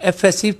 FSC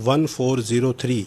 1403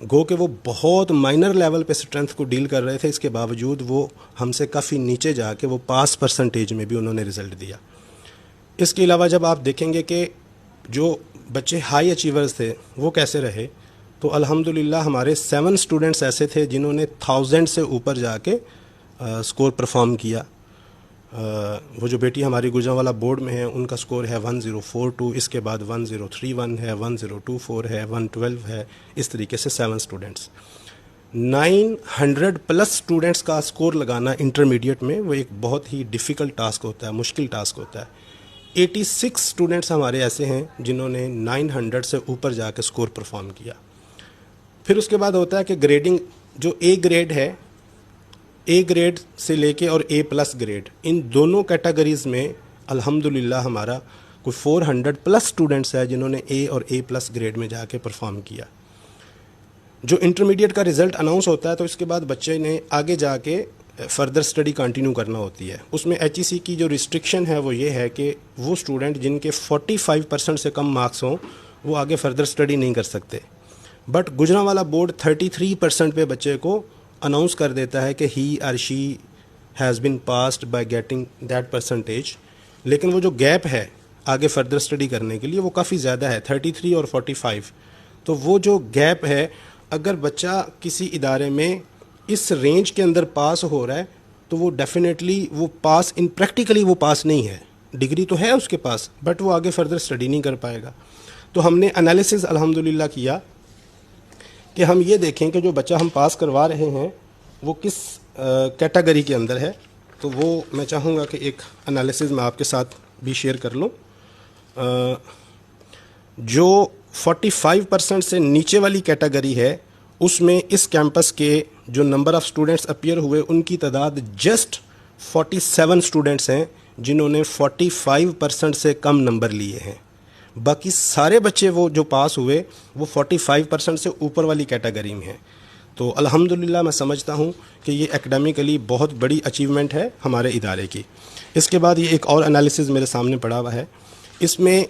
گو کہ وہ بہت مائنر لیول پہ اسٹرینتھ کو ڈیل کر رہے تھے، اس کے باوجود وہ ہم سے کافی نیچے جا کے وہ پاس پرسنٹیج میں بھی انہوں نے رزلٹ دیا۔ اس کے علاوہ جب آپ دیکھیں گے کہ جو بچے ہائی اچیورز تھے وہ کیسے رہے، تو الحمدللہ ہمارے 7 اسٹوڈنٹس ایسے تھے جنہوں نے 1000 سے اوپر جا کے اسکور پرفارم کیا۔ وہ جو بیٹی ہماری گجرانوالہ بورڈ میں ہے ان کا اسکور ہے 1042، اس کے بعد 1031 ہے، 1024 ہے، 112 ہے، اس طریقے سے 7 اسٹوڈنٹس۔ 900 پلس اسٹوڈنٹس کا اسکور لگانا انٹرمیڈیٹ میں وہ ایک بہت ہی ڈیفیکلٹ ٹاسک ہوتا ہے، مشکل ٹاسک ہوتا ہے۔ 86 اسٹوڈنٹس ہمارے ایسے ہیں جنہوں نے 900 سے اوپر جا کے اسکور پرفارم کیا۔ پھر اس کے بعد ہوتا ہے کہ گریڈنگ، جو اے گریڈ ہے، اے گریڈ سے لے کے اور اے پلس گریڈ، ان دونوں کیٹیگریز میں الحمدللہ ہمارا کوئی 400 پلس اسٹوڈنٹس ہے جنہوں نے اے اور اے پلس گریڈ میں جا کے پرفارم کیا۔ جو انٹرمیڈیٹ کا رزلٹ اناؤنس ہوتا ہے تو اس کے بعد بچے نے آگے جا کے فردر اسٹڈی کنٹینیو کرنا ہوتی ہے۔ اس میں ایچ ای سی کی جو ریسٹرکشن ہے وہ یہ ہے کہ وہ اسٹوڈنٹ جن کے 45% سے کم مارکس ہوں وہ آگے فردر اسٹڈی نہیں کر سکتے، بٹ گجرانوالہ بورڈ 33% پہ بچے کو اناؤنس کر دیتا ہے کہ ہی اور she has been passed by getting that percentage, لیکن وہ جو گیپ ہے آگے فردر اسٹڈی کرنے کے لیے وہ کافی زیادہ ہے، 33 اور 45۔ تو وہ جو گیپ ہے، اگر بچہ کسی ادارے میں اس رینج کے اندر پاس ہو رہا ہے تو وہ ڈیفینیٹلی وہ پاس، ان پریکٹیکلی وہ پاس نہیں ہے، ڈگری تو ہے اس کے پاس بٹ وہ آگے فردر اسٹڈی نہیں کر پائے گا۔ تو ہم نے انالیسز الحمدللہ کیا کہ ہم یہ دیکھیں کہ جو بچہ ہم پاس کروا رہے ہیں وہ کس کیٹیگری کے اندر ہے، تو وہ میں چاہوں گا کہ ایک انالیسز میں آپ کے ساتھ بھی شیئر کر لوں۔ جو 45% سے نیچے والی کیٹیگری ہے اس میں اس کیمپس کے جو نمبر آف اسٹوڈنٹس اپیئر ہوئے ان کی تعداد جسٹ 47 اسٹوڈنٹس ہیں جنہوں نے 45% سے کم نمبر لیے ہیں۔ باقی سارے بچے وہ جو پاس ہوئے وہ 45% سے اوپر والی کیٹیگری میں ہیں۔ تو الحمدللہ میں سمجھتا ہوں کہ یہ اکیڈیمکلی بہت بڑی اچیومنٹ ہے ہمارے ادارے کی۔ اس کے بعد یہ ایک اور انالیسز میرے سامنے پڑا ہوا ہے، اس میں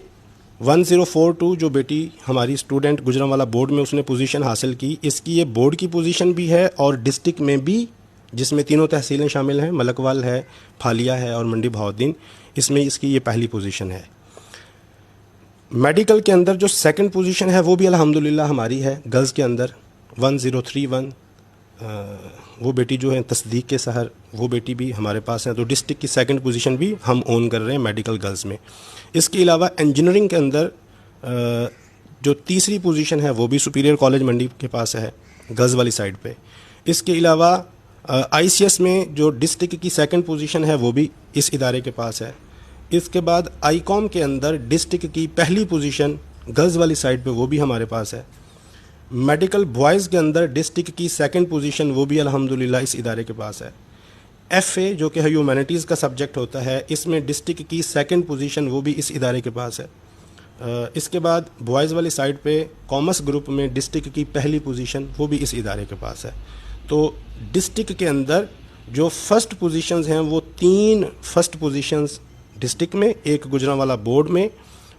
1042 جو بیٹی ہماری اسٹوڈنٹ گجرانوالہ بورڈ میں اس نے پوزیشن حاصل کی، اس کی یہ بورڈ کی پوزیشن بھی ہے اور ڈسٹرکٹ میں بھی، جس میں تینوں تحصیلیں شامل ہیں، ملک وال ہے، پھالیہ ہے اور منڈی بہاؤالدین، اس میں اس کی یہ پہلی پوزیشن ہے۔ میڈیکل کے اندر جو سیکنڈ پوزیشن ہے وہ بھی الحمدللہ ہماری ہے، گرلز کے اندر 1031 وہ بیٹی جو ہے تصدیق کے سحر، وہ بیٹی بھی ہمارے پاس ہے، تو ڈسٹرکٹ کی سیکنڈ پوزیشن بھی ہم اون کر رہے ہیں میڈیکل گرلز میں۔ اس کے علاوہ انجینئرنگ کے اندر جو تیسری پوزیشن ہے وہ بھی سپیریئر کالج منڈی کے پاس ہے، گرلز والی سائڈ پہ۔ اس کے علاوہ آئی سی ایس میں جو ڈسٹرکٹ کی سیکنڈ پوزیشن ہے وہ بھی اس ادارے کے پاس ہے۔ اس کے بعد آئی کام کے اندر ڈسٹرکٹ کی پہلی پوزیشن گرلز والی سائڈ پہ وہ بھی ہمارے پاس ہے۔ میڈیکل بوائز کے اندر ڈسٹرکٹ کی سیکنڈ پوزیشن وہ بھی الحمدللہ اس ادارے کے پاس ہے۔ ایف اے جو کہ ہیومینٹیز کا سبجیکٹ ہوتا ہے، اس میں ڈسٹرکٹ کی سیکنڈ پوزیشن وہ بھی اس ادارے کے پاس ہے۔ اس کے بعد بوائز والی سائڈ پہ کامرس گروپ میں ڈسٹرکٹ کی پہلی پوزیشن وہ بھی اس ادارے کے پاس ہے۔ تو ڈسٹرکٹ کے اندر جو فرسٹ پوزیشنز ہیں وہ 3 فرسٹ پوزیشنز ڈسٹرکٹ میں، ایک گجرانوالہ بورڈ میں،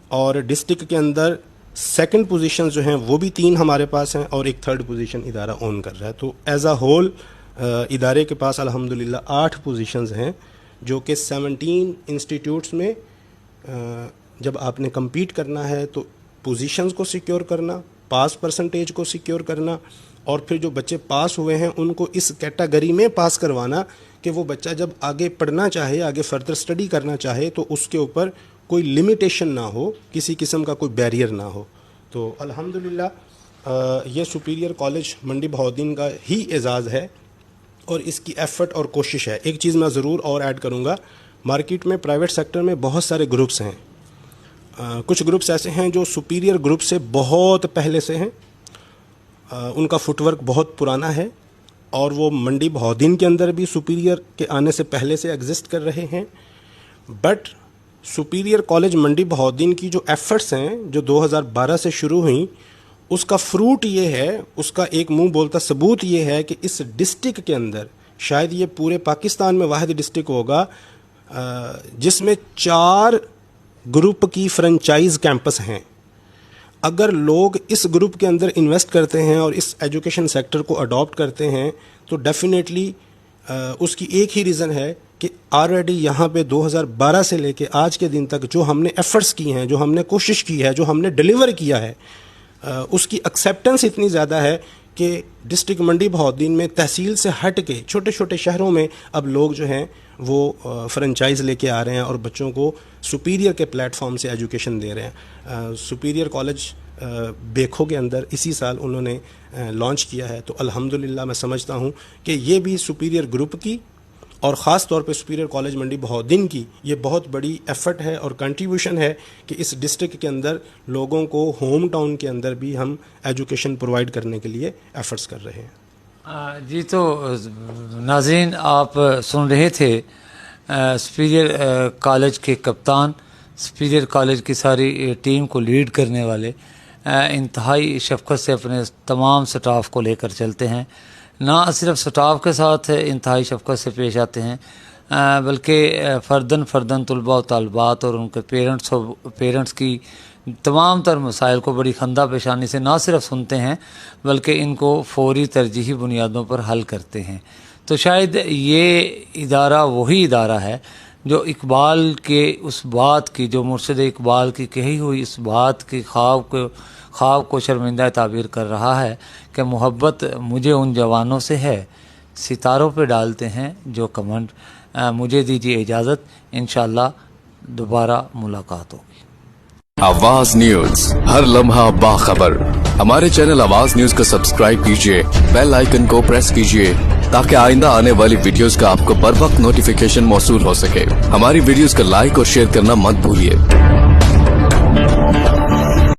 اور ڈسٹرکٹ کے اندر سیکنڈ پوزیشن جو ہیں وہ بھی 3 ہمارے پاس ہیں، اور ایک تھرڈ پوزیشن ادارہ اون کر رہا ہے۔ تو ایز اے ہول ادارے کے پاس الحمدللہ 8 پوزیشنز ہیں، جو کہ 17 انسٹیٹیوٹس میں جب آپ نے کمپیٹ کرنا ہے تو پوزیشنز کو سیکیور کرنا، پاس پرسنٹیج کو سیکیور کرنا، اور پھر جو بچے پاس ہوئے ہیں ان کو اس کیٹیگری میں پاس کروانا کہ وہ بچہ جب آگے پڑھنا چاہے، آگے فردر اسٹڈی کرنا چاہے تو اس کے اوپر کوئی لمیٹیشن نہ ہو، کسی قسم کا کوئی بیریئر نہ ہو۔ تو الحمدللہ یہ سپیریئر کالج منڈی بہاؤالدین کا ہی اعزاز ہے اور اس کی ایفرٹ اور کوشش ہے۔ ایک چیز میں ضرور اور ایڈ کروں گا، مارکیٹ میں پرائیویٹ سیکٹر میں بہت سارے گروپس ہیں، کچھ گروپس ایسے ہیں جو سپیریئر گروپ سے بہت پہلے سے ہیں، ان کا فٹ ورک بہت پرانا ہے، اور وہ منڈی بہاؤالدین کے اندر بھی سپیریئر کے آنے سے پہلے سے ایگزسٹ کر رہے ہیں، بٹ سپیریئر کالج منڈی بہاؤالدین کی جو ایفرٹس ہیں جو 2012 سے شروع ہوئیں، اس کا فروٹ یہ ہے، اس کا ایک منہ بولتا ثبوت یہ ہے کہ اس ڈسٹرکٹ کے اندر شاید یہ پورے پاکستان میں واحد ڈسٹرکٹ ہوگا جس میں 4 گروپ کی فرنچائز کیمپس ہیں۔ اگر لوگ اس گروپ کے اندر انویسٹ کرتے ہیں اور اس ایجوکیشن سیکٹر کو اڈاپٹ کرتے ہیں تو ڈیفینیٹلی اس کی ایک ہی ریزن ہے کہ آلریڈی یہاں پہ 2012 سے لے کے آج کے دن تک جو ہم نے ایفرٹس کی ہیں, جو ہم نے کوشش کی ہے, جو ہم نے ڈیلیور کیا ہے, اس کی ایکسیپٹنس اتنی زیادہ ہے کہ ڈسٹرکٹ منڈی بہاؤالدین میں تحصیل سے ہٹ کے چھوٹے چھوٹے شہروں میں اب لوگ جو ہیں وہ فرنچائز لے کے آ رہے ہیں اور بچوں کو سپیریئر کے پلیٹ فارم سے ایجوکیشن دے رہے ہیں. سپیریئر کالج بیکھو کے اندر اسی سال انہوں نے لانچ کیا ہے, تو الحمدللہ میں سمجھتا ہوں کہ یہ بھی سپیریئر گروپ کی اور خاص طور پہ سپیریئر کالج منڈی بہاؤالدین کی یہ بہت بڑی ایفرٹ ہے اور کنٹریبیوشن ہے کہ اس ڈسٹرکٹ کے اندر لوگوں کو ہوم ٹاؤن کے اندر بھی ہم ایجوکیشن پرووائڈ کرنے کے لیے ایفرٹس کر رہے ہیں. جی تو ناظرین آپ سن رہے تھے سپیریئر کالج کے کپتان, سپیریئر کالج کی ساری ٹیم کو لیڈ کرنے والے انتہائی شفقت سے اپنے تمام سٹاف کو لے کر چلتے ہیں. نہ صرف سٹاف کے ساتھ انتہائی شفقت سے پیش آتے ہیں بلکہ فرداً طلباء و طالبات اور ان کے پیرنٹس کی تمام تر مسائل کو بڑی خندہ پیشانی سے نہ صرف سنتے ہیں بلکہ ان کو فوری ترجیحی بنیادوں پر حل کرتے ہیں. تو شاید یہ ادارہ وہی ادارہ ہے جو اقبال کے اس بات کی, جو مرشد اقبال کی کہی ہوئی اس بات کی خواب کو شرمندہ تعبیر کر رہا ہے کہ محبت مجھے ان جوانوں سے ہے, ستاروں پہ ڈالتے ہیں جو کمنڈ. مجھے دیجیے اجازت, انشاءاللہ دوبارہ ملاقات ہوگی. آواز نیوز, ہر لمحہ باخبر. ہمارے چینل آواز نیوز کو سبسکرائب کیجیے, بیل آئیکن کو پریس کیجیے تاکہ آئندہ آنے والی ویڈیوز کا آپ کو بر وقت نوٹیفیکیشن موصول ہو سکے. ہماری ویڈیوز کو لائک اور شیئر کرنا مت بھولیے.